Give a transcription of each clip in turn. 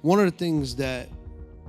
One of the things that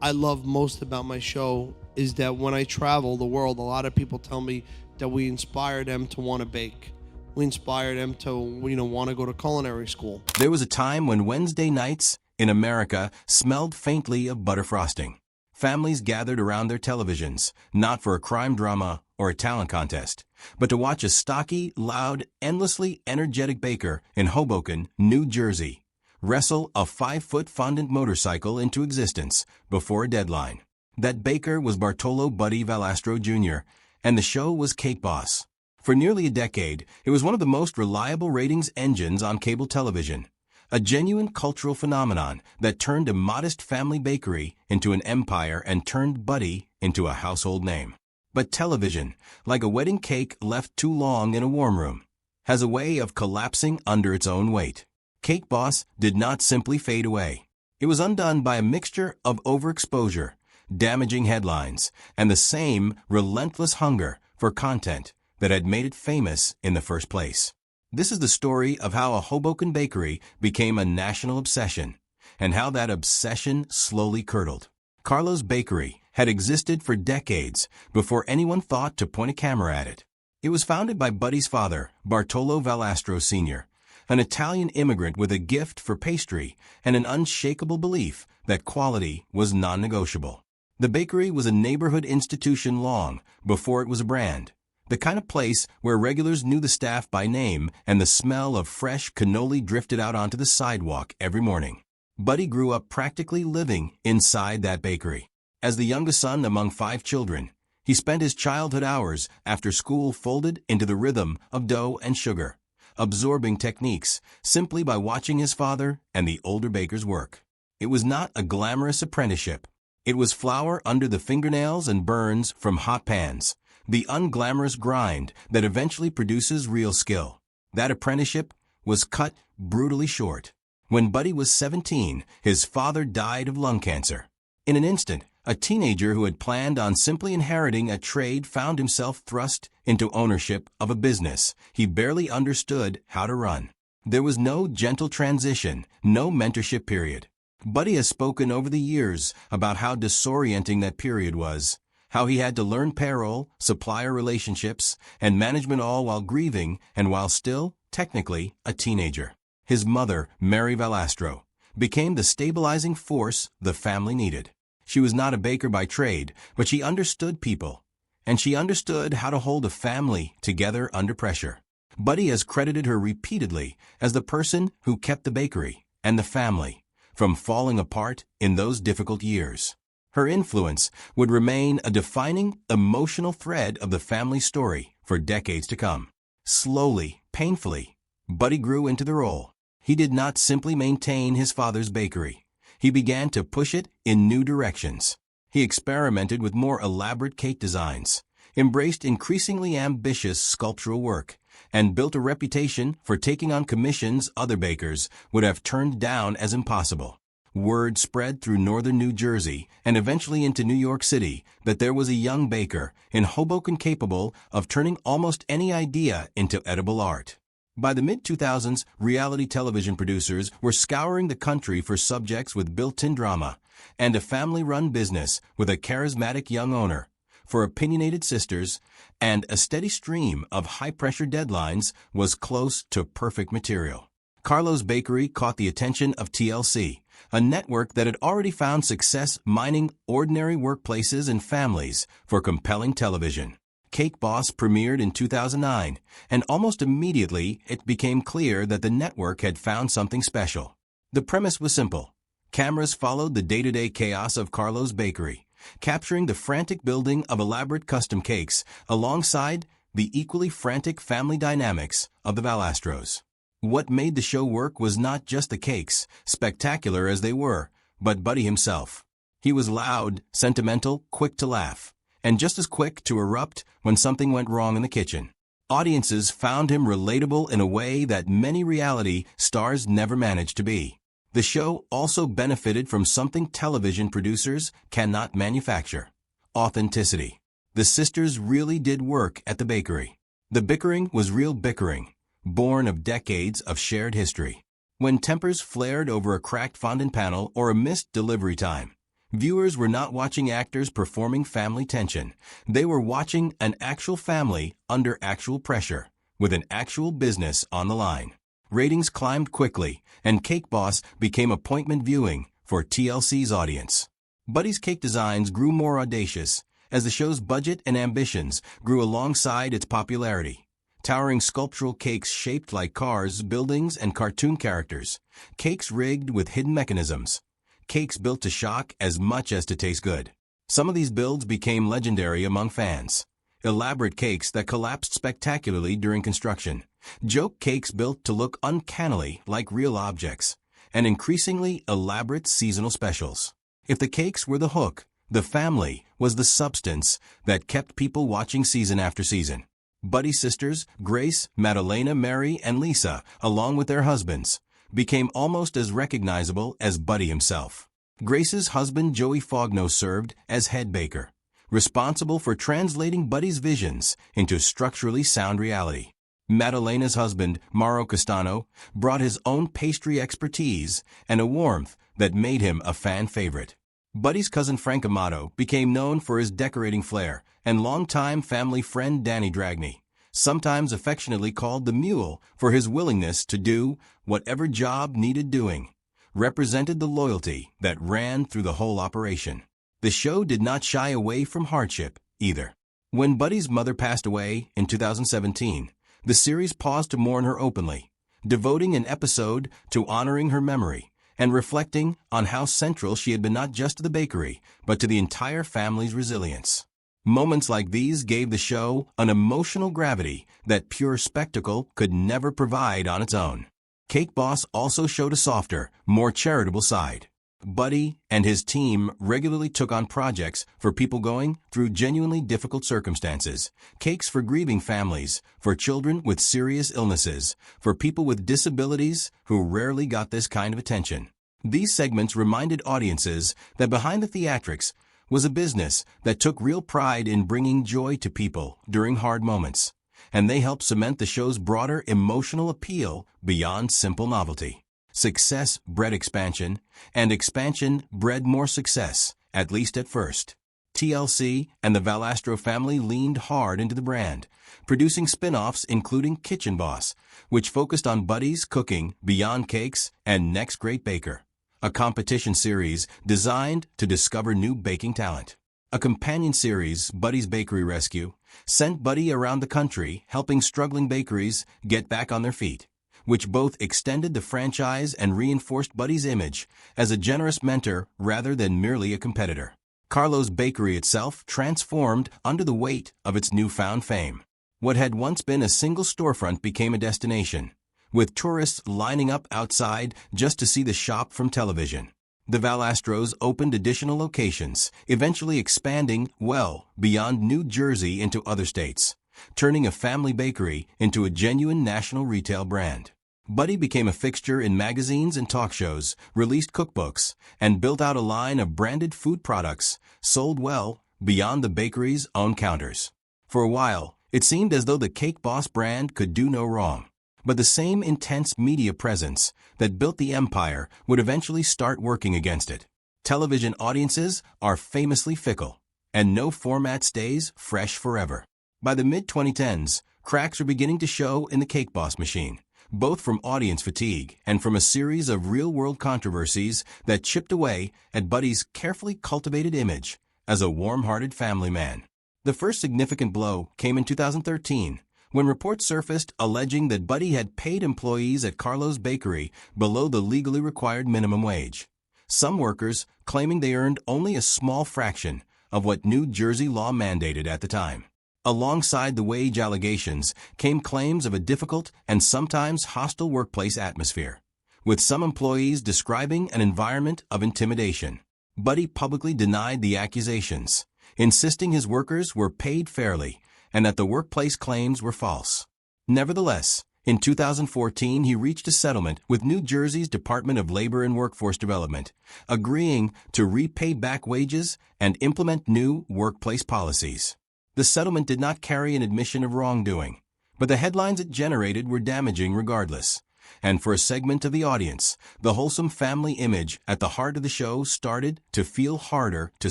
I love most about my show is that when I travel the world, a lot of people tell me that we inspire them to want to bake. We inspire them to, want to go to culinary school. There was a time when Wednesday nights in America smelled faintly of butter frosting. Families gathered around their televisions, not for a crime drama or a talent contest, but to watch a stocky, loud, endlessly energetic baker in Hoboken, New Jersey, wrestle a 5-foot fondant motorcycle into existence before a deadline. That baker was Bartolo Buddy Valastro Jr., and the show was Cake Boss. For nearly a decade, it was one of the most reliable ratings engines on cable television, a genuine cultural phenomenon that turned a modest family bakery into an empire and turned Buddy into a household name. But television, like a wedding cake left too long in a warm room, has a way of collapsing under its own weight. Cake Boss did not simply fade away. It was undone by a mixture of overexposure, damaging headlines, and the same relentless hunger for content that had made it famous in the first place. This is the story of how a Hoboken bakery became a national obsession, and how that obsession slowly curdled. Carlo's Bakery had existed for decades before anyone thought to point a camera at it. It was founded by Buddy's father, Bartolo Valastro Sr., an Italian immigrant with a gift for pastry and an unshakable belief that quality was non-negotiable. The bakery was a neighborhood institution long before it was a brand, the kind of place where regulars knew the staff by name and the smell of fresh cannoli drifted out onto the sidewalk every morning. Buddy grew up practically living inside that bakery. As the youngest son among 5 children, he spent his childhood hours after school folded into the rhythm of dough and sugar, absorbing techniques simply by watching his father and the older bakers work. It was not a glamorous apprenticeship. It was flour under the fingernails and burns from hot pans, the unglamorous grind that eventually produces real skill. That apprenticeship was cut brutally short. When Buddy was 17, his father died of lung cancer. In an instant, a teenager who had planned on simply inheriting a trade found himself thrust into ownership of a business he barely understood how to run. There was no gentle transition, no mentorship period. Buddy has spoken over the years about how disorienting that period was, how he had to learn payroll, supplier relationships, and management all while grieving and while still, technically, a teenager. His mother, Mary Valastro, became the stabilizing force the family needed. She was not a baker by trade, but she understood people, and she understood how to hold a family together under pressure. Buddy has credited her repeatedly as the person who kept the bakery and the family from falling apart in those difficult years. Her influence would remain a defining emotional thread of the family story for decades to come. Slowly, painfully, Buddy grew into the role. He did not simply maintain his father's bakery. He began to push it in new directions. He experimented with more elaborate cake designs, embraced increasingly ambitious sculptural work, and built a reputation for taking on commissions other bakers would have turned down as impossible. Word spread through northern New Jersey and eventually into New York City that there was a young baker in Hoboken capable of turning almost any idea into edible art. By the mid-2000s, reality television producers were scouring the country for subjects with built-in drama and a family-run business with a charismatic young owner, for opinionated sisters, and a steady stream of high-pressure deadlines was close to perfect material. Carlo's Bakery caught the attention of TLC, a network that had already found success mining ordinary workplaces and families for compelling television. Cake Boss premiered in 2009, and almost immediately it became clear that the network had found something special. The premise was simple. Cameras followed the day-to-day chaos of Carlo's Bakery, capturing the frantic building of elaborate custom cakes alongside the equally frantic family dynamics of the Valastros. What made the show work was not just the cakes, spectacular as they were, but Buddy himself. He was loud, sentimental, quick to laugh, and just as quick to erupt when something went wrong in the kitchen. Audiences found him relatable in a way that many reality stars never managed to be. The show also benefited from something television producers cannot manufacture: authenticity. The sisters really did work at the bakery. The bickering was real bickering, born of decades of shared history. When tempers flared over a cracked fondant panel or a missed delivery time, viewers were not watching actors performing family tension. They were watching an actual family under actual pressure, with an actual business on the line. Ratings climbed quickly, and Cake Boss became appointment viewing for TLC's audience. Buddy's cake designs grew more audacious as the show's budget and ambitions grew alongside its popularity. Towering sculptural cakes shaped like cars, buildings, and cartoon characters. Cakes rigged with hidden mechanisms. Cakes built to shock as much as to taste good. Some of these builds became legendary among fans. Elaborate cakes that collapsed spectacularly during construction. Joke cakes built to look uncannily like real objects. And increasingly elaborate seasonal specials. If the cakes were the hook, the family was the substance that kept people watching season after season. Buddy's sisters, Grace, Madalena, Mary, and Lisa, along with their husbands, became almost as recognizable as Buddy himself. Grace's husband, Joey Fogno, served as head baker, responsible for translating Buddy's visions into structurally sound reality. Madalena's husband, Mauro Castano, brought his own pastry expertise and a warmth that made him a fan favorite. Buddy's cousin Frank Amato became known for his decorating flair, and longtime family friend Danny Dragney, sometimes affectionately called the Mule for his willingness to do whatever job needed doing, represented the loyalty that ran through the whole operation. The show did not shy away from hardship, either. When Buddy's mother passed away in 2017, the series paused to mourn her openly, devoting an episode to honoring her memory and reflecting on how central she had been not just to the bakery, but to the entire family's resilience. Moments like these gave the show an emotional gravity that pure spectacle could never provide on its own. Cake Boss also showed a softer, more charitable side. Buddy and his team regularly took on projects for people going through genuinely difficult circumstances. Cakes for grieving families, for children with serious illnesses, for people with disabilities who rarely got this kind of attention. These segments reminded audiences that behind the theatrics was a business that took real pride in bringing joy to people during hard moments, and they helped cement the show's broader emotional appeal beyond simple novelty. Success bred expansion, and expansion bred more success, at least at first. TLC and the Valastro family leaned hard into the brand, producing spin-offs including Kitchen Boss, which focused on Buddy's cooking beyond cakes and Next Great Baker, a competition series designed to discover new baking talent. A companion series, Buddy's Bakery Rescue, sent Buddy around the country helping struggling bakeries get back on their feet, which both extended the franchise and reinforced Buddy's image as a generous mentor rather than merely a competitor. Carlo's bakery itself transformed under the weight of its newfound fame. What had once been a single storefront became a destination, with tourists lining up outside just to see the shop from television. The Valastros opened additional locations, eventually expanding well beyond New Jersey into other states, turning a family bakery into a genuine national retail brand. Buddy became a fixture in magazines and talk shows, released cookbooks, and built out a line of branded food products sold well beyond the bakery's own counters. For a while, it seemed as though the Cake Boss brand could do no wrong. But the same intense media presence that built the empire would eventually start working against it. Television audiences are famously fickle, and no format stays fresh forever. By the mid-2010s, cracks were beginning to show in the Cake Boss machine, both from audience fatigue and from a series of real-world controversies that chipped away at Buddy's carefully cultivated image as a warm-hearted family man. The first significant blow came in 2013, when reports surfaced alleging that Buddy had paid employees at Carlo's bakery below the legally required minimum wage. Some workers claiming they earned only a small fraction of what New Jersey law mandated at the time. Alongside the wage allegations came claims of a difficult and sometimes hostile workplace atmosphere, with some employees describing an environment of intimidation. Buddy publicly denied the accusations, insisting his workers were paid fairly and that the workplace claims were false. Nevertheless, in 2014 he reached a settlement with New Jersey's Department of Labor and Workforce Development, agreeing to repay back wages and implement new workplace policies. The settlement did not carry an admission of wrongdoing, but the headlines it generated were damaging regardless. And for a segment of the audience, the wholesome family image at the heart of the show started to feel harder to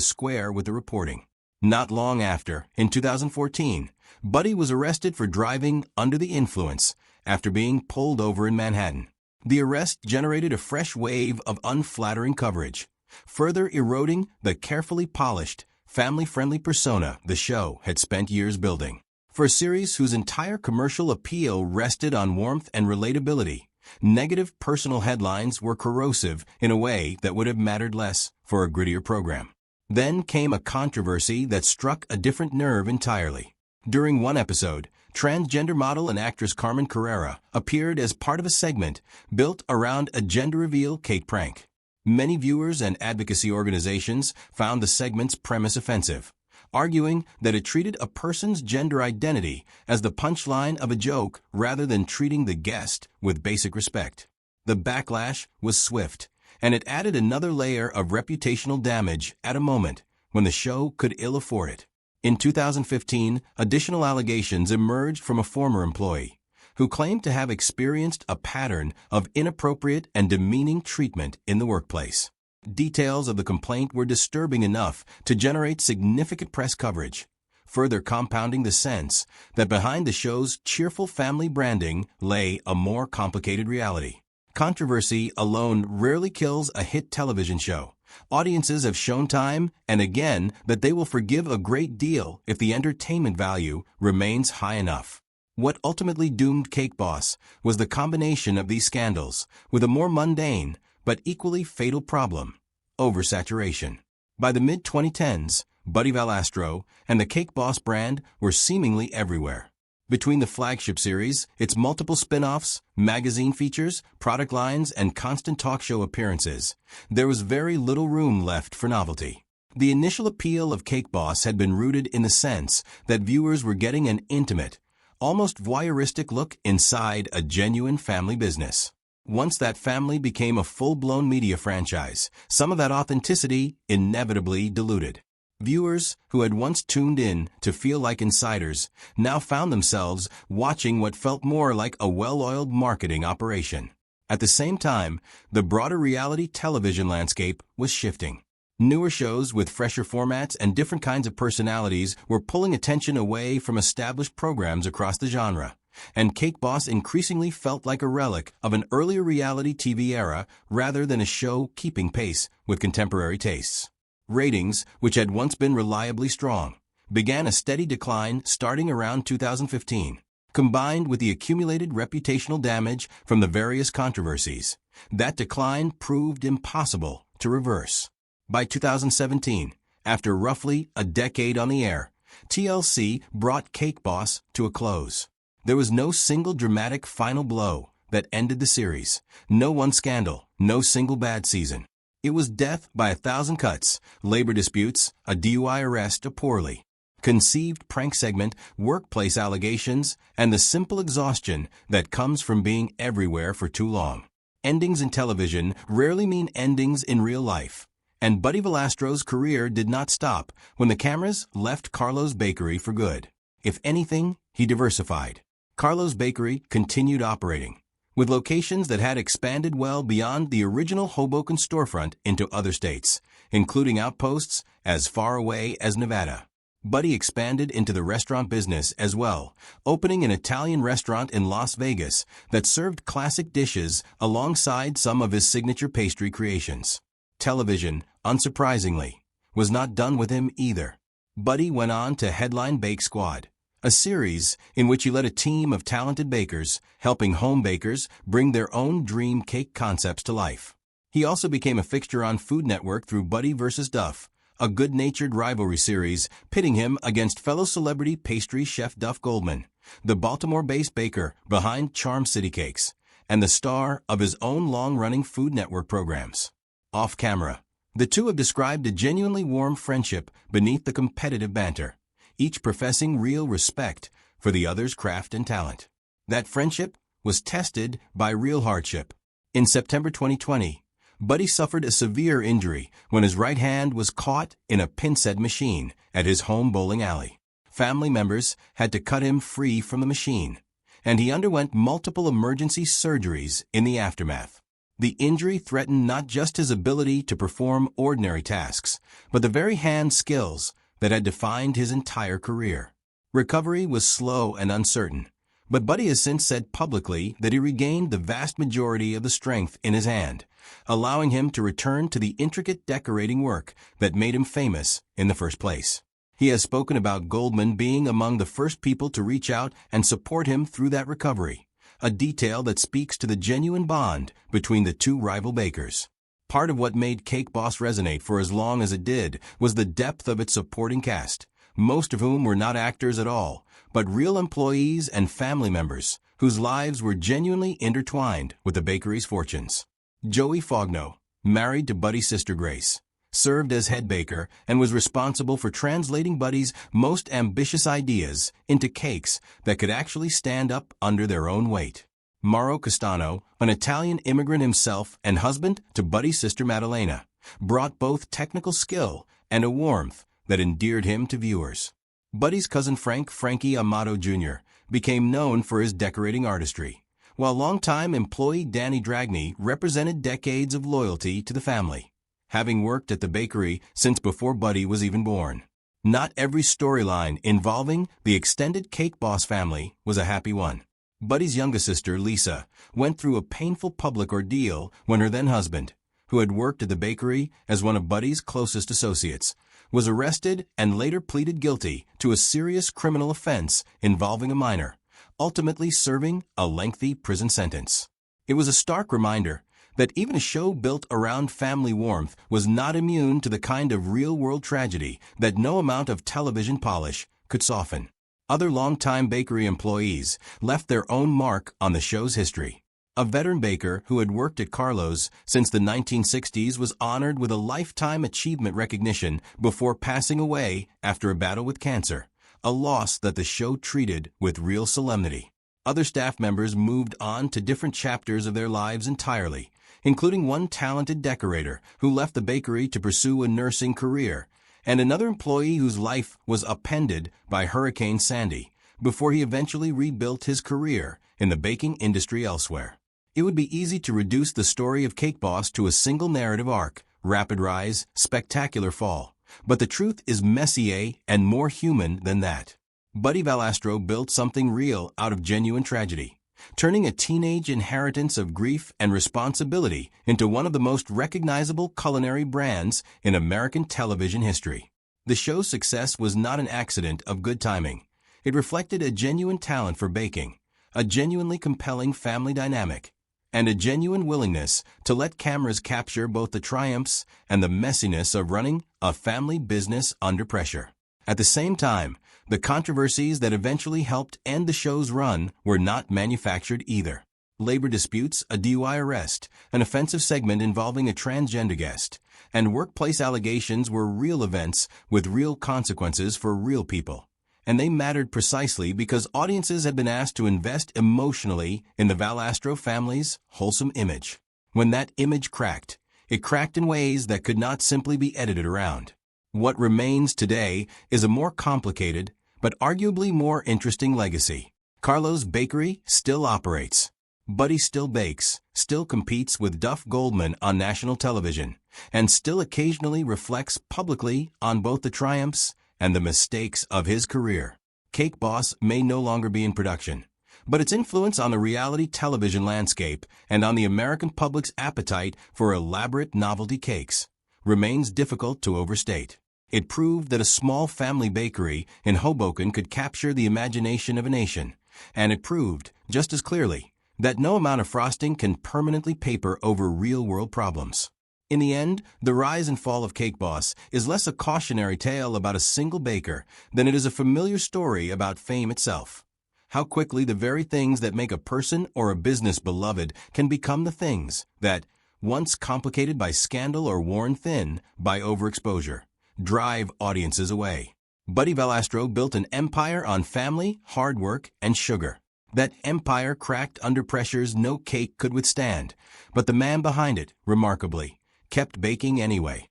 square with the reporting. Not long after, in 2014, Buddy was arrested for driving under the influence after being pulled over in Manhattan. The arrest generated a fresh wave of unflattering coverage, further eroding the carefully polished, family-friendly persona the show had spent years building. For a series whose entire commercial appeal rested on warmth and relatability, negative personal headlines were corrosive in a way that would have mattered less for a grittier program. Then came a controversy that struck a different nerve entirely. During one episode, transgender model and actress Carmen Carrera appeared as part of a segment built around a gender reveal cake prank. Many viewers and advocacy organizations found the segment's premise offensive, arguing that it treated a person's gender identity as the punchline of a joke rather than treating the guest with basic respect. The backlash was swift, and it added another layer of reputational damage at a moment when the show could ill afford it. In 2015, additional allegations emerged from a former employee who claimed to have experienced a pattern of inappropriate and demeaning treatment in the workplace. Details of the complaint were disturbing enough to generate significant press coverage, further compounding the sense that behind the show's cheerful family branding lay a more complicated reality. Controversy alone rarely kills a hit television show. Audiences have shown time and again that they will forgive a great deal if the entertainment value remains high enough. What ultimately doomed Cake Boss was the combination of these scandals with a more mundane but equally fatal problem: oversaturation. By the mid-2010s, Buddy Valastro and the Cake Boss brand were seemingly everywhere. Between the flagship series, its multiple spin-offs, magazine features, product lines, and constant talk show appearances, there was very little room left for novelty. The initial appeal of Cake Boss had been rooted in the sense that viewers were getting an intimate, almost voyeuristic look inside a genuine family business. Once that family became a full-blown media franchise, some of that authenticity inevitably diluted. Viewers who had once tuned in to feel like insiders now found themselves watching what felt more like a well-oiled marketing operation. At the same time, the broader reality television landscape was shifting. Newer shows with fresher formats and different kinds of personalities were pulling attention away from established programs across the genre, and Cake Boss increasingly felt like a relic of an earlier reality TV era rather than a show keeping pace with contemporary tastes. Ratings, which had once been reliably strong, began a steady decline starting around 2015. Combined with the accumulated reputational damage from the various controversies, that decline proved impossible to reverse. By 2017, after roughly a decade on the air, TLC brought Cake Boss to a close. There was no single dramatic final blow that ended the series, no one scandal, no single bad season. It was death by 1,000 cuts, labor disputes, a DUI arrest, a poorly conceived prank segment, workplace allegations, and the simple exhaustion that comes from being everywhere for too long. Endings in television rarely mean endings in real life, and Buddy Valastro's career did not stop when the cameras left Carlo's Bakery for good. If anything, he diversified. Carlo's Bakery continued operating, with locations that had expanded well beyond the original Hoboken storefront into other states, including outposts as far away as Nevada. Buddy expanded into the restaurant business as well, opening an Italian restaurant in Las Vegas that served classic dishes alongside some of his signature pastry creations. Television, unsurprisingly, was not done with him either. Buddy went on to headline Bake Squad, a series in which he led a team of talented bakers, helping home bakers bring their own dream cake concepts to life. He also became a fixture on Food Network through Buddy vs. Duff, a good-natured rivalry series pitting him against fellow celebrity pastry chef Duff Goldman, the Baltimore-based baker behind Charm City Cakes, and the star of his own long-running Food Network programs. Off-camera, the two have described a genuinely warm friendship beneath the competitive banter, each professing real respect for the other's craft and talent. That friendship was tested by real hardship. In September 2020, Buddy suffered a severe injury when his right hand was caught in a pinset machine at his home bowling alley. Family members had to cut him free from the machine, and he underwent multiple emergency surgeries in the aftermath. The injury threatened not just his ability to perform ordinary tasks, but the very hand skills that had defined his entire career. Recovery was slow and uncertain, but Buddy has since said publicly that he regained the vast majority of the strength in his hand, allowing him to return to the intricate decorating work that made him famous in the first place. He has spoken about Goldman being among the first people to reach out and support him through that recovery, a detail that speaks to the genuine bond between the two rival bakers. Part of what made Cake Boss resonate for as long as it did was the depth of its supporting cast, most of whom were not actors at all, but real employees and family members whose lives were genuinely intertwined with the bakery's fortunes. Joey Fogno, married to Buddy's sister Grace, served as head baker and was responsible for translating Buddy's most ambitious ideas into cakes that could actually stand up under their own weight. Mauro Castano, an Italian immigrant himself and husband to Buddy's sister Maddalena, brought both technical skill and a warmth that endeared him to viewers. Buddy's cousin Frankie Amato Jr. became known for his decorating artistry, while longtime employee Danny Dragni represented decades of loyalty to the family, having worked at the bakery since before Buddy was even born. Not every storyline involving the extended Cake Boss family was a happy one. Buddy's younger sister, Lisa, went through a painful public ordeal when her then-husband, who had worked at the bakery as one of Buddy's closest associates, was arrested and later pleaded guilty to a serious criminal offense involving a minor, ultimately serving a lengthy prison sentence. It was a stark reminder that even a show built around family warmth was not immune to the kind of real-world tragedy that no amount of television polish could soften. Other longtime bakery employees left their own mark on the show's history. A veteran baker who had worked at Carlo's since the 1960s was honored with a Lifetime Achievement recognition before passing away after a battle with cancer, a loss that the show treated with real solemnity. Other staff members moved on to different chapters of their lives entirely, including one talented decorator who left the bakery to pursue a nursing career, and another employee whose life was upended by Hurricane Sandy before he eventually rebuilt his career in the baking industry elsewhere. It would be easy to reduce the story of Cake Boss to a single narrative arc, rapid rise, spectacular fall, but the truth is messier and more human than that. Buddy Valastro built something real out of genuine tragedy, turning a teenage inheritance of grief and responsibility into one of the most recognizable culinary brands in American television history. The show's success was not an accident of good timing. It reflected a genuine talent for baking, a genuinely compelling family dynamic, and a genuine willingness to let cameras capture both the triumphs and the messiness of running a family business under pressure. At the same time, the controversies that eventually helped end the show's run were not manufactured either. Labor disputes, a DUI arrest, an offensive segment involving a transgender guest, and workplace allegations were real events with real consequences for real people. And they mattered precisely because audiences had been asked to invest emotionally in the Valastro family's wholesome image. When that image cracked, it cracked in ways that could not simply be edited around. What remains today is a more complicated, but arguably more interesting legacy. Carlo's bakery still operates. Buddy still bakes, still competes with Duff Goldman on national television, and still occasionally reflects publicly on both the triumphs and the mistakes of his career. Cake Boss may no longer be in production, but its influence on the reality television landscape and on the American public's appetite for elaborate novelty cakes remains difficult to overstate. It proved that a small family bakery in Hoboken could capture the imagination of a nation, and it proved, just as clearly, that no amount of frosting can permanently paper over real-world problems. In the end, the rise and fall of Cake Boss is less a cautionary tale about a single baker than it is a familiar story about fame itself. How quickly the very things that make a person or a business beloved can become the things that, once complicated by scandal or worn thin by overexposure, drive audiences away. Buddy Valastro built an empire on family, hard work, and sugar. That empire cracked under pressures no cake could withstand, but the man behind it, remarkably, kept baking anyway.